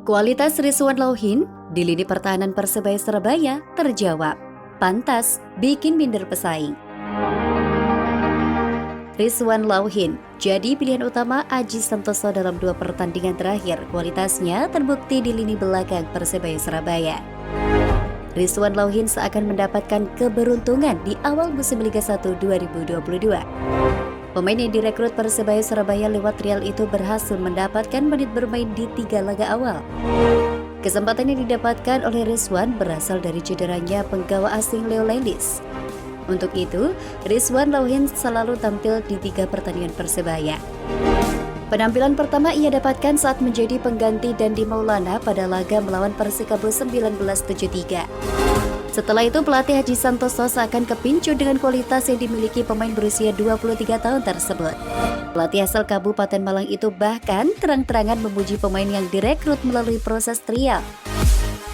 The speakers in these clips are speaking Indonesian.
Kualitas Rizwan Lauhin di lini pertahanan Persebaya Surabaya terjawab, pantas bikin minder pesaing. Rizwan Lauhin jadi pilihan utama Aji Santoso dalam 2 pertandingan terakhir. Kualitasnya terbukti di lini belakang Persebaya Surabaya. Rizwan Lauhin seakan mendapatkan keberuntungan di awal musim Liga 1 2022. Pemain yang direkrut Persebaya Surabaya lewat trial itu berhasil mendapatkan menit bermain di 3 laga awal. Kesempatan yang didapatkan oleh Rizwan berasal dari cederanya penggawa asing Leo Lelis. Untuk itu, Rizwan Lauhin selalu tampil di 3 pertandingan Persebaya. Penampilan pertama ia dapatkan saat menjadi pengganti Dandi Maulana pada laga melawan Persikabo 1973. Setelah itu, pelatih Aji Santoso seakan kepincut dengan kualitas yang dimiliki pemain berusia 23 tahun tersebut. Pelatih asal Kabupaten Malang itu bahkan terang-terangan memuji pemain yang direkrut melalui proses trial.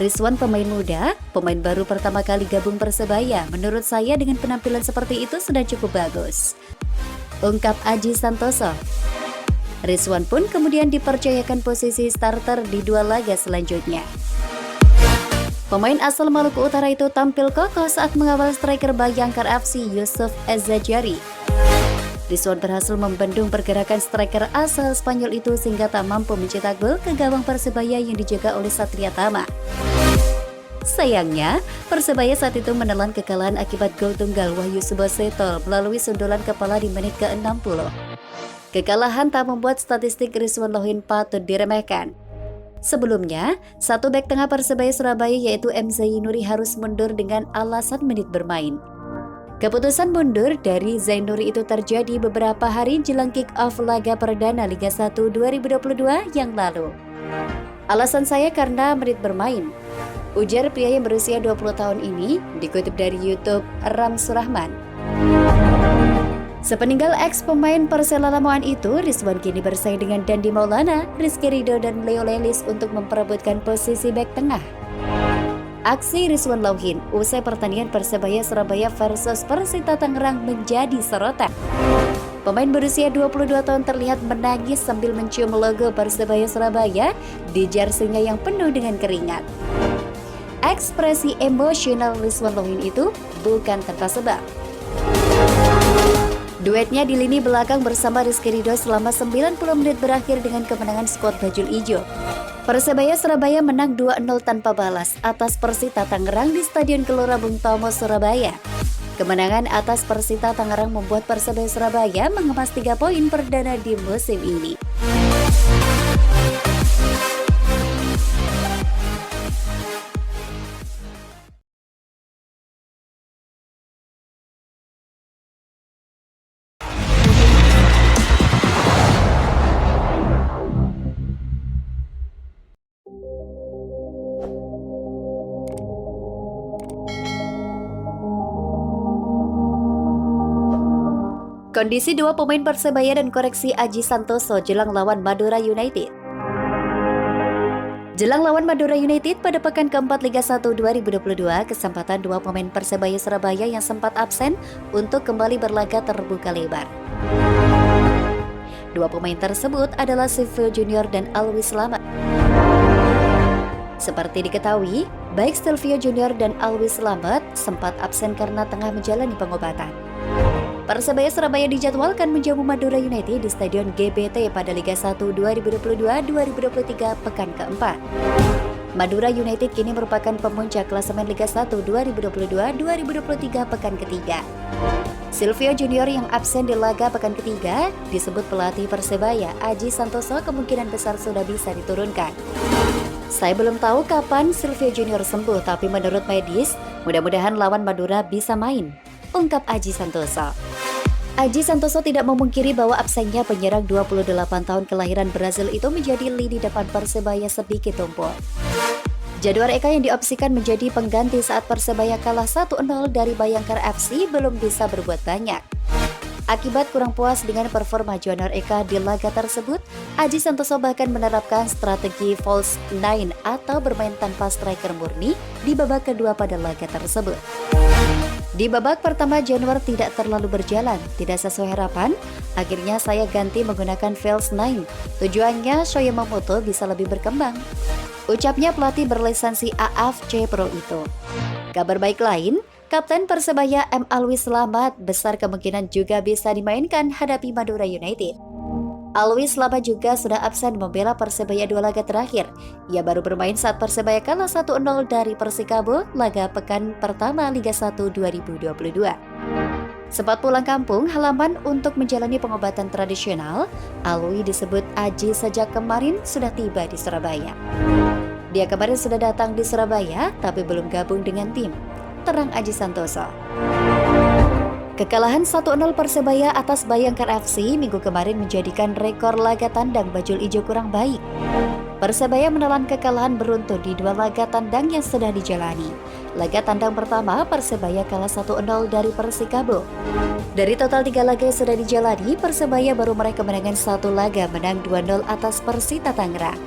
Rizwan pemain muda, pemain baru pertama kali gabung Persebaya. Menurut saya dengan penampilan seperti itu sudah cukup bagus, ungkap Aji Santoso. Rizwan pun kemudian dipercayakan posisi starter di 2 laga selanjutnya. Pemain asal Maluku Utara itu tampil kokoh saat mengawal striker Bayangkar FC Yusuf Ezzajari. Rizwan berhasil membendung pergerakan striker asal Spanyol itu sehingga tak mampu mencetak gol ke gawang Persebaya yang dijaga oleh Satria Tama. Sayangnya, Persebaya saat itu menelan kekalahan akibat gol tunggal Wahyu Subosetol melalui sundulan kepala di menit ke-60. Kekalahan tak membuat statistik Rizwan Lauhin patut diremehkan. Sebelumnya, satu bek tengah Persebaya Surabaya yaitu M. Zainuri harus mundur dengan alasan menit bermain. Keputusan mundur dari Zainuri itu terjadi beberapa hari jelang kick-off laga perdana Liga 1 2022 yang lalu. Alasan saya karena menit bermain, ujar pria yang berusia 20 tahun ini, dikutip dari YouTube Ram Surahman. Sepeninggal ex-pemain Persela Lamongan itu, Rizwan kini bersaing dengan Dandi Maulana, Rizky Ridho, dan Leo Lelis untuk memperebutkan posisi bek tengah. Aksi Rizwan Lauhin usai pertandingan Persebaya Surabaya versus Persita Tangerang menjadi sorotan. Pemain berusia 22 tahun terlihat menangis sambil mencium logo Persebaya Surabaya di jersinya yang penuh dengan keringat. Ekspresi emosional Rizwan Lauhin itu bukan tanpa sebab. Duetnya di lini belakang bersama Rizky Ridho selama 90 menit berakhir dengan kemenangan skuad Bajul Ijo. Persebaya Surabaya menang 2-0 tanpa balas atas Persita Tangerang di Stadion Gelora Bung Tomo, Surabaya. Kemenangan atas Persita Tangerang membuat Persebaya Surabaya mengemas 3 poin perdana di musim ini. Kondisi 2 pemain Persebaya dan koreksi Aji Santoso jelang lawan Madura United. Jelang lawan Madura United pada pekan keempat Liga 1 2022, kesempatan 2 pemain Persebaya Surabaya yang sempat absen untuk kembali berlaga terbuka lebar. 2 pemain tersebut adalah Silvio Junior dan Alwi Slamet. Seperti diketahui, baik Silvio Junior dan Alwi Slamet sempat absen karena tengah menjalani pengobatan. Persebaya Surabaya dijadwalkan menjamu Madura United di Stadion GBT pada Liga 1 2022-2023 pekan keempat. Madura United kini merupakan pemuncak klasemen Liga 1 2022-2023 pekan ketiga. Silvio Junior yang absen di laga pekan ketiga disebut pelatih Persebaya Aji Santoso kemungkinan besar sudah bisa diturunkan. Saya belum tahu kapan Silvio Junior sembuh, tapi menurut medis, mudah-mudahan lawan Madura bisa main, ungkap Aji Santoso. Aji Santoso tidak memungkiri bahwa absennya penyerang 28 tahun kelahiran Brazil itu menjadi lini depan Persebaya sedikit tumpul. Jadwal Eka yang diopsikan menjadi pengganti saat Persebaya kalah 1-0 dari Bayangkar FC belum bisa berbuat banyak. Akibat kurang puas dengan performa Junior Eka di laga tersebut, Aji Santoso bahkan menerapkan strategi false nine atau bermain tanpa striker murni di babak kedua pada laga tersebut. Di babak pertama Januar tidak terlalu berjalan, tidak sesuai harapan. Akhirnya saya ganti menggunakan false nine. Tujuannya Shoya Momoto bisa lebih berkembang, Ucapnya pelatih berlisensi AFC Pro itu. Kabar baik lain, Kapten Persebaya M. Alwi Slamet besar kemungkinan juga bisa dimainkan hadapi Madura United. Alwi Slamet juga sudah absen membela Persebaya 2 laga terakhir. Ia baru bermain saat Persebaya kalah 1-0 dari Persikabo laga pekan pertama Liga 1 2022. Sempat pulang kampung halaman untuk menjalani pengobatan tradisional, Alwi disebut Aji sejak kemarin sudah tiba di Surabaya. Dia kemarin sudah datang di Surabaya tapi belum gabung dengan tim, terang Aji Santoso. Kekalahan 1-0 Persebaya atas Bayangkara FC minggu kemarin menjadikan rekor laga tandang Bajul Ijo kurang baik. Persebaya menelan kekalahan beruntun di 2 laga tandang yang sudah dijalani. Laga tandang pertama, Persebaya kalah 1-0 dari Persikabo. Dari total 3 laga yang sudah dijalani, Persebaya baru meraih kemenangan 1 laga menang 2-0 atas Persita Tangerang.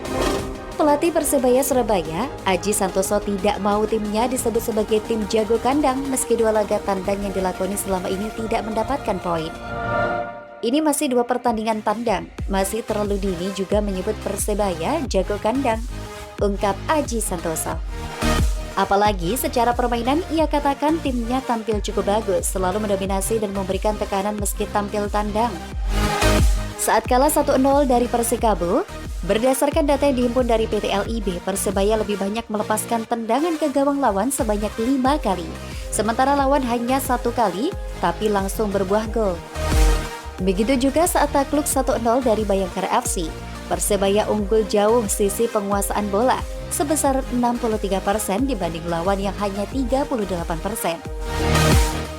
Pelatih Persebaya Surabaya, Aji Santoso tidak mau timnya disebut sebagai tim jago kandang meski 2 laga tandang yang dilakoni selama ini tidak mendapatkan poin. Ini masih 2 pertandingan tandang, masih terlalu dini juga menyebut Persebaya jago kandang, ungkap Aji Santoso. Apalagi secara permainan ia katakan timnya tampil cukup bagus, selalu mendominasi dan memberikan tekanan meski tampil tandang. Saat kalah 1-0 dari Persikabo, berdasarkan data yang dihimpun dari PT LIB, Persebaya lebih banyak melepaskan tendangan ke gawang lawan sebanyak 5 kali. Sementara lawan hanya 1 kali, tapi langsung berbuah gol. Begitu juga saat takluk 1-0 dari Bayangkara FC, Persebaya unggul jauh sisi penguasaan bola, sebesar 63% dibanding lawan yang hanya 38%.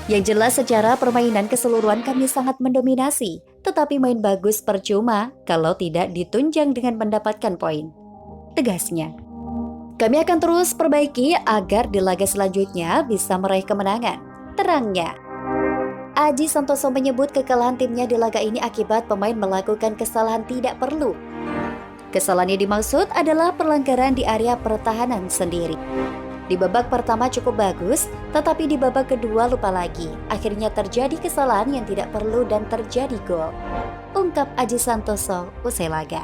Yang jelas secara permainan keseluruhan kami sangat mendominasi, tetapi main bagus percuma kalau tidak ditunjang dengan mendapatkan poin, tegasnya. Kami akan terus perbaiki agar di laga selanjutnya bisa meraih kemenangan, terangnya. Aji Santoso menyebut kekalahan timnya di laga ini akibat pemain melakukan kesalahan tidak perlu. Kesalahan yang dimaksud adalah pelanggaran di area pertahanan sendiri. Di babak pertama cukup bagus, tetapi di babak kedua lupa lagi. Akhirnya terjadi kesalahan yang tidak perlu dan terjadi gol, ungkap Aji Santoso usai laga.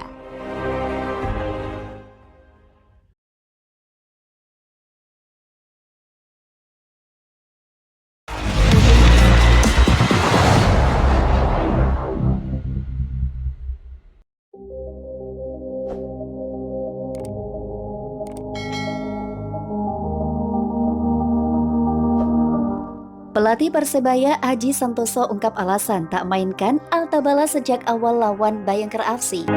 Pelatih Persebaya Aji Santoso ungkap alasan tak mainkan Altabala sejak awal lawan Bayangkara FC.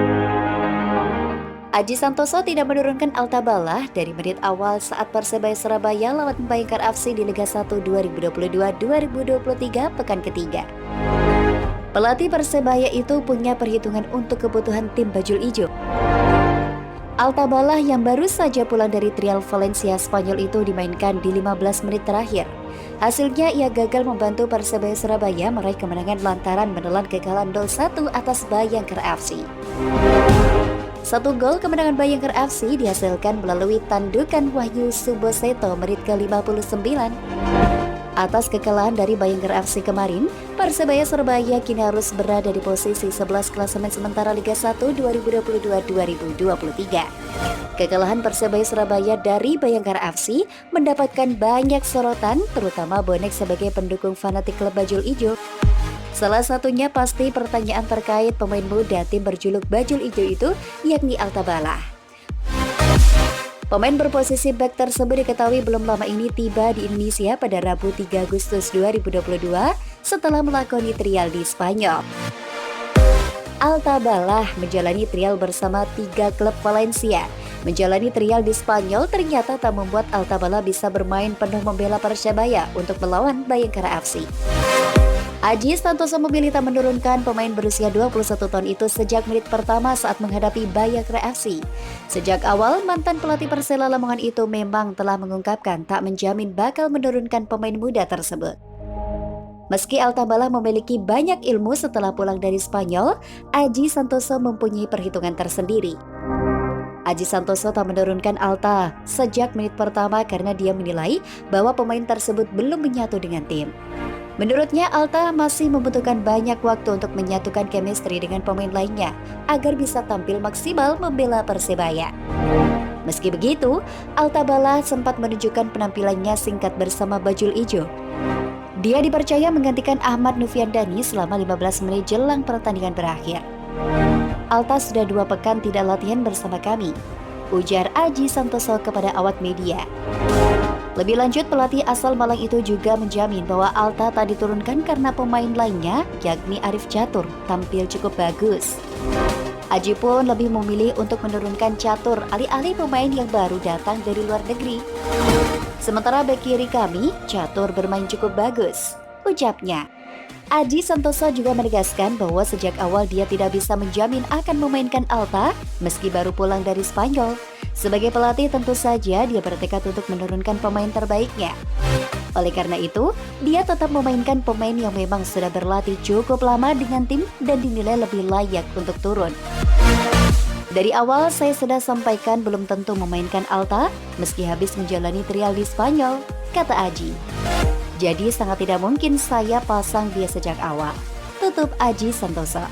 Aji Santoso tidak menurunkan Altabala dari menit awal saat Persebaya Surabaya lawan Bayangkara FC di Liga 1 2022-2023 pekan ketiga. Pelatih Persebaya itu punya perhitungan untuk kebutuhan tim Bajul Ijo. Altabala yang baru saja pulang dari trial Valencia Spanyol itu dimainkan di 15 menit terakhir. Hasilnya ia gagal membantu Persebaya Surabaya meraih kemenangan lantaran menelan kekalahan 0-1 atas Bayangkara FC. 1 gol kemenangan Bayangkara FC dihasilkan melalui tandukan Wahyu Suboseto menit ke-59. Atas kekalahan dari Bayangkara FC kemarin, Persebaya Surabaya kini harus berada di posisi 11 klasemen sementara Liga 1 2022-2023. Kekalahan Persebaya Surabaya dari Bayangkara FC mendapatkan banyak sorotan, terutama bonek sebagai pendukung fanatik klub Bajul Ijo. Salah satunya pasti pertanyaan terkait pemain muda tim berjuluk Bajul Ijo itu, yakni Altabala. Pemain berposisi bek tersebut diketahui belum lama ini tiba di Indonesia pada Rabu 3 Agustus 2022 setelah melakoni trial di Spanyol. Altabala menjalani trial bersama 3 klub Valencia. Menjalani trial di Spanyol ternyata tak membuat Altabala bisa bermain penuh membela Persebaya untuk melawan Bayangkara FC. Aji Santoso memilih tak menurunkan pemain berusia 21 tahun itu sejak menit pertama saat menghadapi Bayangkara FC. Sejak awal, mantan pelatih Persela Lamongan itu memang telah mengungkapkan tak menjamin bakal menurunkan pemain muda tersebut. Meski Altabala memiliki banyak ilmu setelah pulang dari Spanyol, Aji Santoso mempunyai perhitungan tersendiri. Aji Santoso tak menurunkan Alta sejak menit pertama karena dia menilai bahwa pemain tersebut belum menyatu dengan tim. Menurutnya, Alta masih membutuhkan banyak waktu untuk menyatukan chemistry dengan pemain lainnya agar bisa tampil maksimal membela Persebaya. Meski begitu, Altabala sempat menunjukkan penampilannya singkat bersama Bajul Ijo. Dia dipercaya menggantikan Ahmad Noviandani selama 15 menit jelang pertandingan berakhir. "Alta sudah 2 pekan tidak latihan bersama kami," ujar Aji Santoso kepada awak media. Lebih lanjut, pelatih asal Malang itu juga menjamin bahwa Alta tak diturunkan karena pemain lainnya, yakni Arif Catur, tampil cukup bagus. Aji pun lebih memilih untuk menurunkan Catur alih-alih pemain yang baru datang dari luar negeri. "Sementara bek kiri kami, Catur bermain cukup bagus," ucapnya. Aji Santoso juga menegaskan bahwa sejak awal dia tidak bisa menjamin akan memainkan Alta meski baru pulang dari Spanyol. Sebagai pelatih tentu saja dia bertekad untuk menurunkan pemain terbaiknya. Oleh karena itu, dia tetap memainkan pemain yang memang sudah berlatih cukup lama dengan tim dan dinilai lebih layak untuk turun. "Dari awal saya sudah sampaikan belum tentu memainkan Alta meski habis menjalani trial di Spanyol," kata Aji. "Jadi sangat tidak mungkin saya pasang dia sejak awal," tutup Aji Santoso.